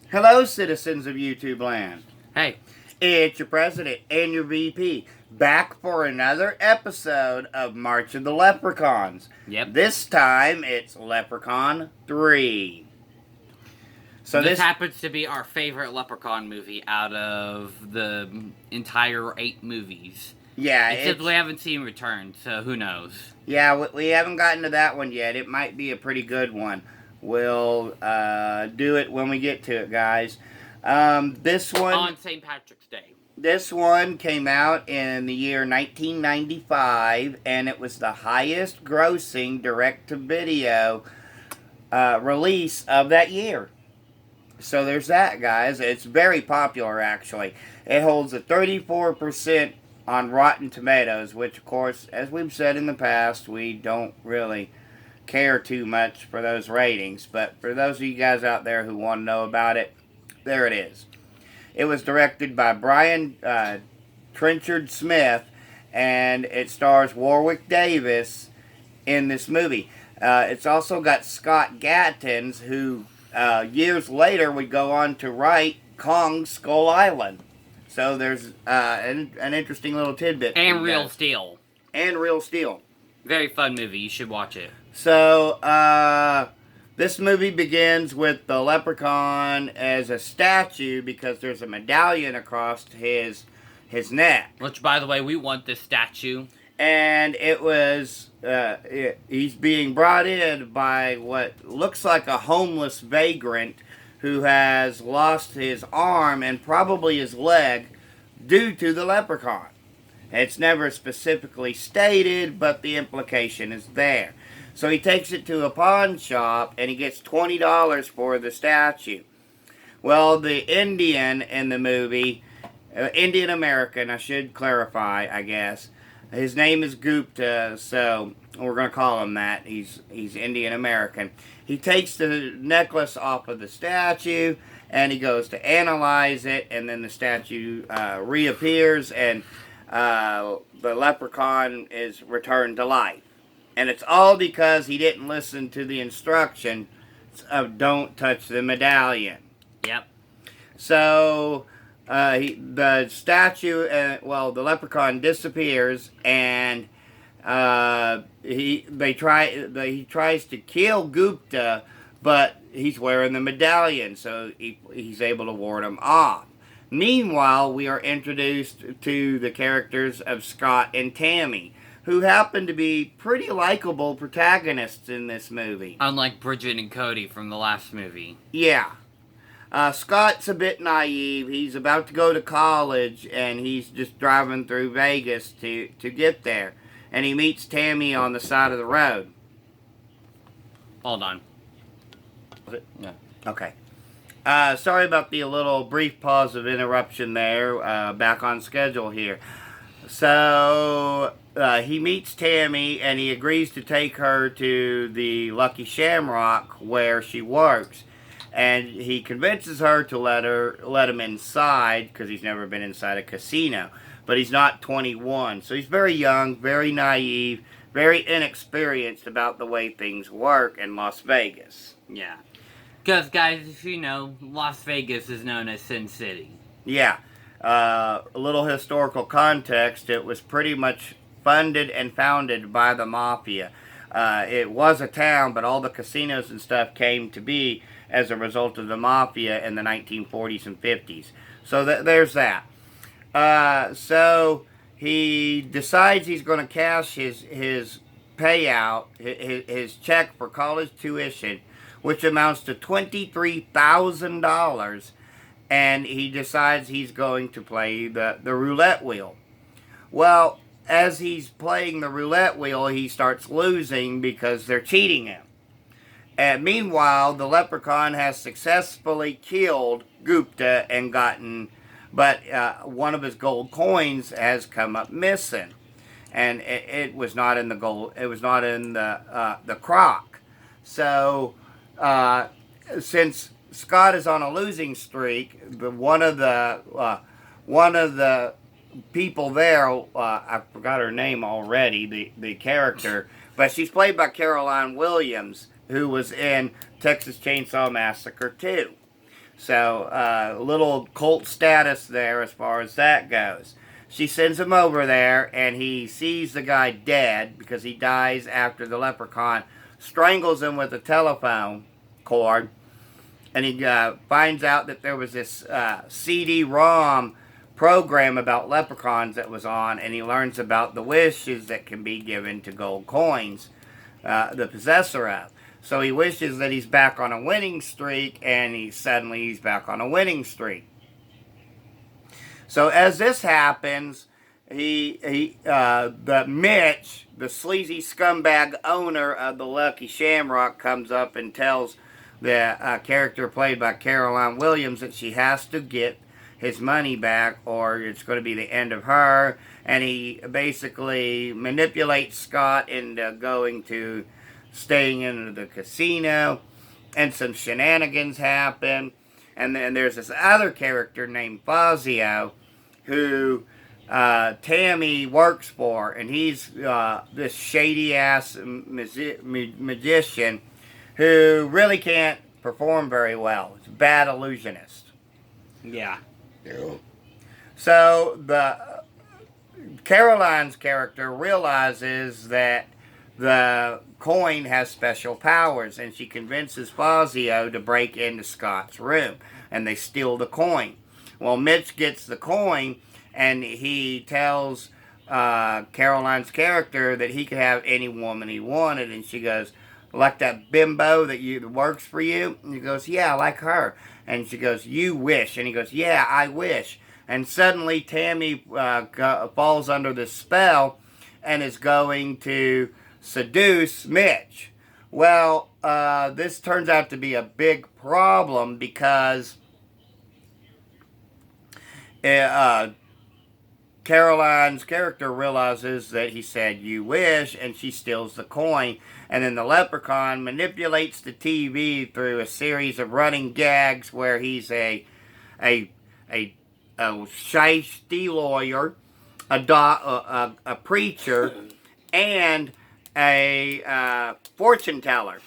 Hello, citizens of YouTube land. Hey, It's your president and your VP back for another episode of March of the Leprechauns. yep. This time it's Leprechaun 3. So This this, happens to be our favorite Leprechaun movie out of the entire 8 movies. yeah, Except we haven't seen Return, so who knows? we haven't gotten to that one yet. It might be a pretty good one. We'll do it when we get to it, guys. This one On St. Patrick's Day. This one came out in the year 1995, and it was the highest grossing direct-to-video release of that year. So there's that, guys. It's very popular, actually. It holds a 34% on Rotten Tomatoes, which, of course, as we've said in the past, we don't really care too much for those ratings. But for those of you guys out there who want to know about it, there it is. It was directed by Brian Trenchard Smith, and it stars Warwick Davis in this movie. It's also got Scott Gattins, who years later would go on to write Kong Skull Island. So there's an interesting little tidbit. And Real Steel. And Real Steel. Very fun movie. You should watch it. So, this movie begins with the leprechaun as a statue because there's a medallion across his neck. Which, by the way, we want this statue. And it was, he's being brought in by what looks like a homeless vagrant who has lost his arm and probably his leg due to the leprechaun. It's never specifically stated, but the implication is there. So he takes it to a pawn shop and he gets $20 for the statue. Well, the Indian in the movie, Indian American, I should clarify, I guess. His name is Gupta, so we're going to call him that. He's Indian American. He takes the necklace off of the statue and he goes to analyze it, and then the statue reappears and the leprechaun is returned to life. And it's all because he didn't listen to the instruction of don't touch the medallion. Yep. So, the statue, the leprechaun disappears, and he tries to kill Gupta, but he's wearing the medallion, so he's able to ward him off. Meanwhile, we are introduced to the characters of Scott and Tammy, who happen to be pretty likable protagonists in this movie. Unlike Bridget and Cody from the last movie. Yeah. Scott's a bit naive. He's about to go to college, and he's just driving through Vegas to get there. And he meets Tammy on the side of the road. Hold on. Yeah. Okay. Sorry about the little brief pause of interruption there. Back on schedule here. So, he meets Tammy, and he agrees to take her to the Lucky Shamrock where she works. And he convinces her to let him inside, because he's never been inside a casino. But he's not 21, so he's very young, very naive, very inexperienced about the way things work in Las Vegas. Yeah. Because, guys, if you know, Las Vegas is known as Sin City. Yeah. A little historical context, it was pretty much funded and founded by the mafia. It was a town, but all the casinos and stuff came to be as a result of the mafia in the 1940s and 50s. So there's that. So he decides he's going to cash his payout, his check for college tuition, which amounts to $23,000, and he decides he's going to play the roulette wheel. Well, as he's playing the roulette wheel, he starts losing because they're cheating him. And meanwhile, the leprechaun has successfully killed Gupta and but one of his gold coins has come up missing, and it was not in the gold. It was not in the crock. So, since Scott is on a losing streak, one of the people there, I forgot her name already, the character, but she's played by Caroline Williams, who was in Texas Chainsaw Massacre 2. So, little cult status there as far as that goes. She sends him over there, and he sees the guy dead because he dies after the leprechaun strangles him with a telephone cord. And he finds out that there was this CD-ROM program about leprechauns that was on, and he learns about the wishes that can be given to gold coins, the possessor of. So he wishes that he's back on a winning streak, and he's back on a winning streak. So as this happens, the Mitch, the sleazy scumbag owner of the Lucky Shamrock, comes up and tells the character played by Caroline Williams that she has to get his money back or it's going to be the end of her. And he basically manipulates Scott into staying in the casino, and some shenanigans happen. And then there's this other character named Fazio who Tammy works for, and he's this shady-ass magician who really can't perform very well. He's a bad illusionist. Yeah. So Caroline's character realizes that the coin has special powers, and she convinces Fazio to break into Scott's room, and they steal the coin. Well, Mitch gets the coin, and he tells Caroline's character that he could have any woman he wanted, and she goes, like that bimbo that works for you? And he goes, yeah, like her. And she goes, you wish. And he goes, yeah, I wish. And suddenly Tammy falls under this spell and is going to seduce Mitch. Well, this turns out to be a big problem because Caroline's character realizes that he said, you wish, and she steals the coin. And then the leprechaun manipulates the TV through a series of running gags where he's a shiesty lawyer, a preacher, and a fortune teller.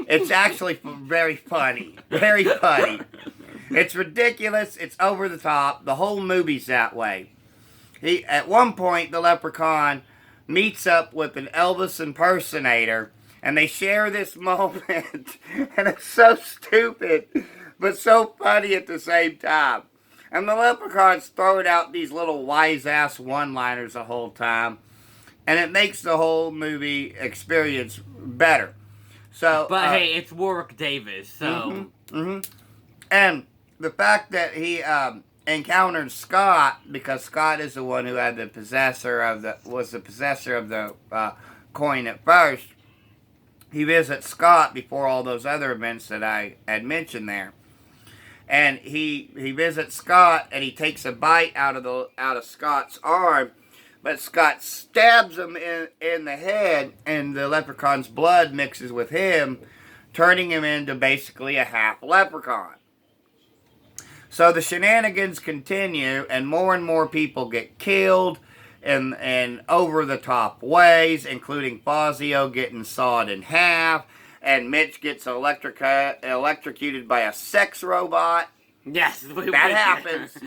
It's actually very funny. Very funny. It's ridiculous. It's over the top. The whole movie's that way. At one point, the leprechaun meets up with an Elvis impersonator, and they share this moment, and it's so stupid, but so funny at the same time. And the leprechaun's throwing out these little wise-ass one-liners the whole time, and it makes the whole movie experience better. So, but hey, it's Warwick Davis, so... And the fact that he encountered Scott, because Scott is the one who had the possessor of the coin at first. He visits Scott before all those other events that I had mentioned there, and he visits Scott, and he takes a bite out of Scott's arm, but Scott stabs him in the head, and the leprechaun's blood mixes with him, turning him into basically a half leprechaun. So the shenanigans continue, and more people get killed in over-the-top ways, including Fazio getting sawed in half, and Mitch gets electrocuted by a sex robot. Yes, that happens.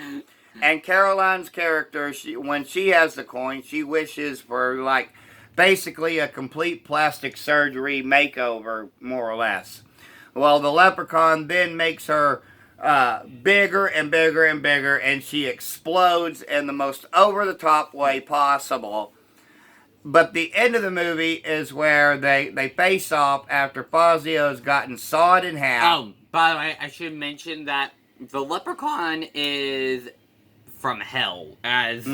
And Caroline's character, when she has the coin, she wishes for, like, basically a complete plastic surgery makeover, more or less. Well, the leprechaun then makes her bigger and bigger and bigger, and she explodes in the most over-the-top way possible. But the end of the movie is where they face off after Fazio's gotten sawed in half. Oh, by the way, I should mention that the leprechaun is from hell, as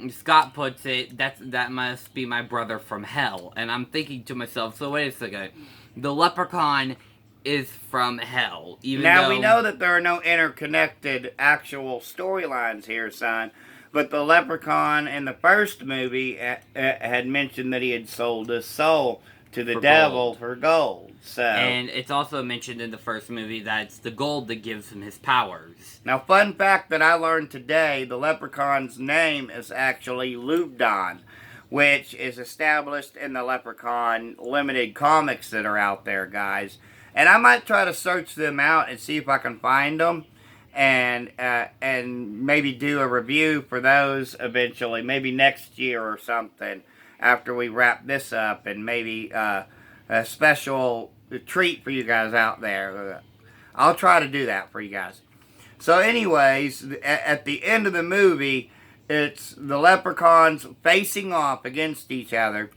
Scott puts it. That must be my brother from hell. And I'm thinking to myself, so wait a second, the leprechaun is from hell. We know that there are no interconnected actual storylines here, son. But the leprechaun in the first movie had mentioned that he had sold his soul to the devil for gold. So, and it's also mentioned in the first movie that it's the gold that gives him his powers. Now, fun fact that I learned today, the leprechaun's name is actually Lubdon, which is established in the Leprechaun limited comics that are out there, guys. And I might try to search them out and see if I can find them, and maybe do a review for those eventually, maybe next year or something, after we wrap this up, and maybe a special treat for you guys out there. I'll try to do that for you guys. So anyways, at the end of the movie, it's the leprechauns facing off against each other,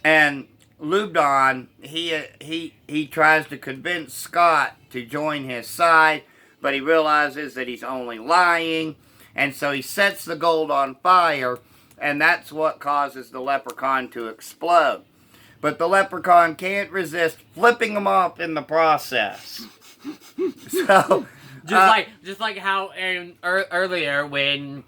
and Lubdon, he tries to convince Scott to join his side, but he realizes that he's only lying, and so he sets the gold on fire, and that's what causes the leprechaun to explode. But the leprechaun can't resist flipping him off in the process. So, just like how earlier when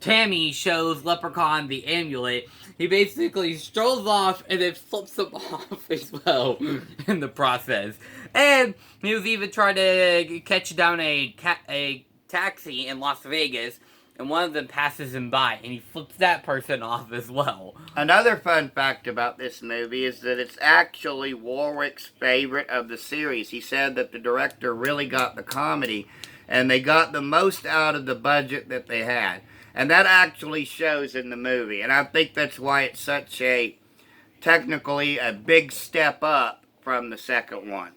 Tammy shows Leprechaun the amulet, he basically strolls off and then flips him off as well in the process. And he was even trying to catch down a taxi in Las Vegas, and one of them passes him by, and he flips that person off as well. Another fun fact about this movie is that it's actually Warwick's favorite of the series. He said that the director really got the comedy, and they got the most out of the budget that they had. And that actually shows in the movie. And I think that's why it's such technically a big step up from the second one.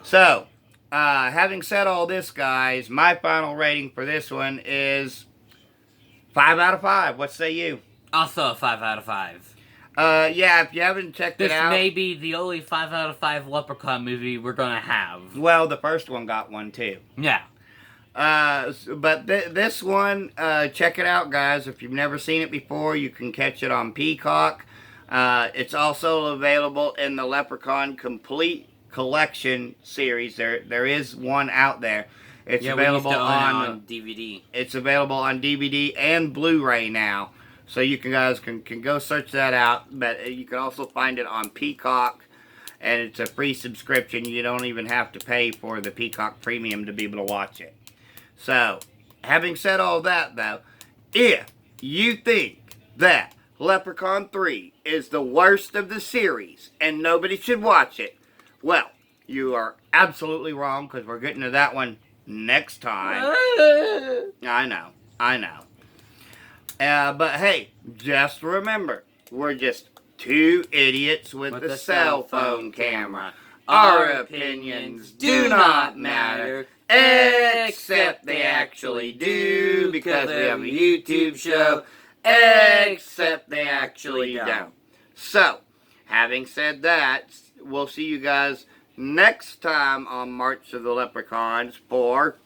So, having said all this, guys, my final rating for this one is 5 out of 5. What say you? Also a 5 out of 5. Yeah, if you haven't checked it out... This may be the only 5 out of 5 Leprechaun movie we're gonna have. Well, the first one got one, too. Yeah. But this one, check it out, guys. If you've never seen it before, you can catch it on Peacock. It's also available in the Leprechaun Complete Collection series. There is one out there. It's available on DVD. It's available on DVD and Blu-ray now, so you guys can go search that out. But you can also find it on Peacock, and it's a free subscription. You don't even have to pay for the Peacock Premium to be able to watch it. So, having said all that, though, if you think that Leprechaun 3 is the worst of the series and nobody should watch it, well, you are absolutely wrong, because we're getting to that one next time. I know. But hey, just remember, we're just two idiots with a cell phone camera. Our opinions do not matter. Except they actually do, because we have a YouTube show. Except they actually don't. So, having said that, we'll see you guys next time on March of the Leprechauns for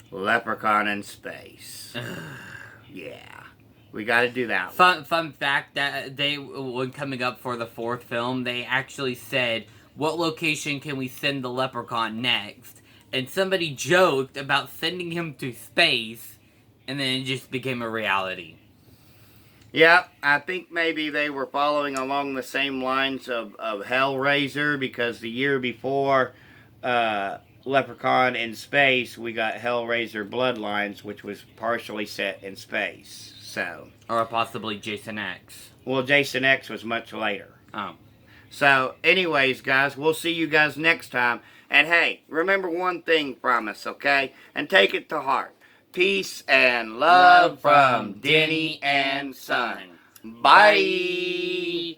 Leprechaun in Space. Yeah, we got to do that. Fun fact that when coming up for the fourth film, they actually said, what location can we send the Leprechaun next? And somebody joked about sending him to space, and then it just became a reality. Yeah, I think maybe they were following along the same lines of Hellraiser, because the year before Leprechaun in Space, we got Hellraiser Bloodlines, which was partially set in space. So, or possibly Jason X. Well, Jason X was much later. Oh. So, anyways, guys, we'll see you guys next time. And hey, remember one thing from us, okay? And take it to heart. Peace and love from Denny and Son. Bye!